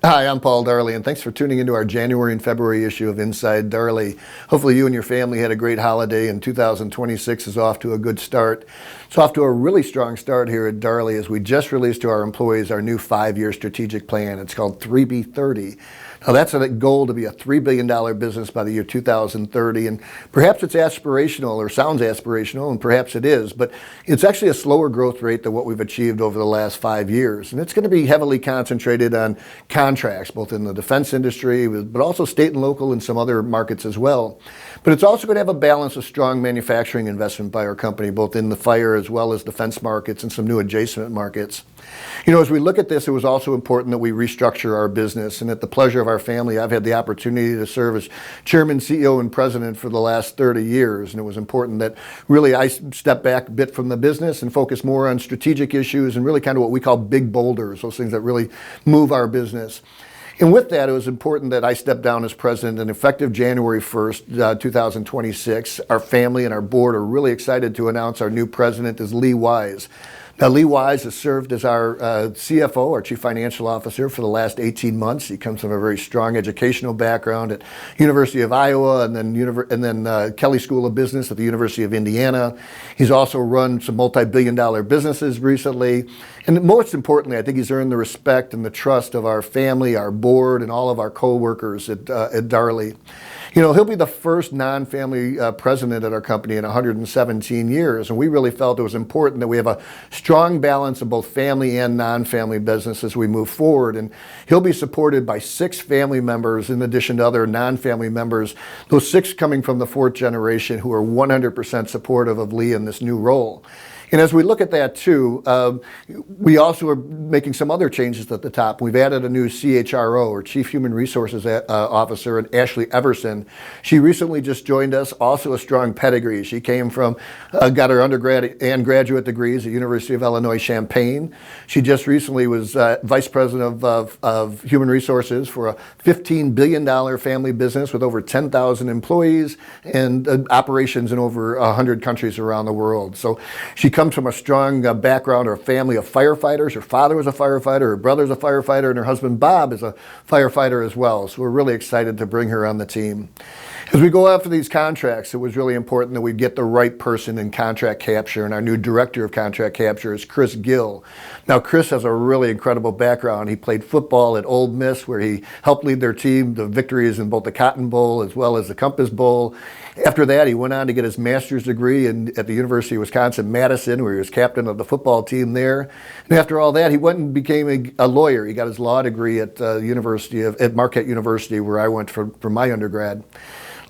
Hi, I'm Paul Darley, and thanks for tuning into our January and February issue of Inside Darley. Hopefully you and your family had a great holiday, and 2026 is off to a good start. It's off to a really strong start here at Darley as we just released to our employees our new 5-year strategic plan. It's called 3B30. Now that's a goal to be a $3 billion business by the year 2030, and perhaps it's aspirational or sounds aspirational, and perhaps it is, but it's actually a slower growth rate than what we've achieved over the last 5 years. And it's going to be heavily concentrated on contracts, both in the defense industry, but also state and local and some other markets as well. But it's also going to have a balance of strong manufacturing investment by our company, both in the fire as well as defense markets and some new adjacent markets. You know, as we look at this, it was also important that we restructure our business. And at the pleasure of our family, I've had the opportunity to serve as chairman, CEO, and president for the last 30 years. And it was important that really I step back a bit from the business and focus more on strategic issues and really kind of what we call big boulders, those things that really move our business. And with that, it was important that I step down as president, and effective January 1st, 2026, our family and our board are really excited to announce our new president is Lee Wise. Now, Lee Wise has served as our CFO, our Chief Financial Officer, for the last 18 months. He comes from a very strong educational background at University of Iowa and then Kelley School of Business at the University of Indiana. He's also run some multi-billion-dollar businesses recently. And most importantly, I think he's earned the respect and the trust of our family, our board, and all of our co-workers at Darley. You know, he'll be the first non-family president at our company in 117 years, and we really felt it was important that we have a strong balance of both family and non-family business as we move forward. And he'll be supported by 6 family members in addition to other non-family members, those 6 coming from the 4th generation who are 100% supportive of Lee in this new role. And as we look at that too, we also are making some other changes at the top. We've added a new CHRO, or Chief Human Resources Officer, and Ashley Everson. She recently just joined us, also a strong pedigree. She came from, got her undergrad and graduate degrees at University of Illinois Champaign. She just recently was Vice President of Human Resources for a $15 billion family business with over 10,000 employees and operations in over 100 countries around the world. So she comes from a strong background or a family of firefighters. Her father was a firefighter, her brother's a firefighter, and her husband Bob is a firefighter as well. So we're really excited to bring her on the team. As we go after these contracts, it was really important that we get the right person in contract capture, and our new director of contract capture is Chris Gill. Now, Chris has a really incredible background. He played football at Ole Miss, where he helped lead their team to victories in both the Cotton Bowl as well as the Compass Bowl. After that, he went on to get his master's degree at the University of Wisconsin-Madison, where he was captain of the football team there. And after all that, he went and became a lawyer. He got his law degree at Marquette University, where I went for my undergrad.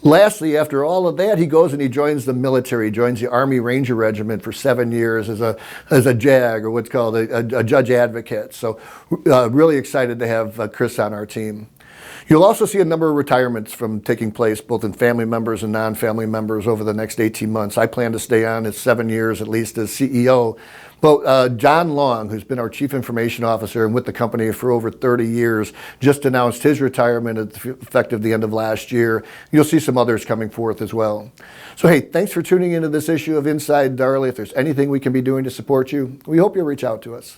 Lastly, after all of that, he goes and he joins the military, joins the Army Ranger Regiment for 7 years as a JAG, or what's called a judge advocate. So really excited to have Chris on our team. You'll also see a number of retirements from taking place, both in family members and non-family members, over the next 18 months. I plan to stay on as 7 years at least as CEO. But John Long, who's been our Chief Information Officer and with the company for over 30 years, just announced his retirement effective the end of last year. You'll see some others coming forth as well. So hey, thanks for tuning into this issue of Inside Darley. If there's anything we can be doing to support you, we hope you'll reach out to us.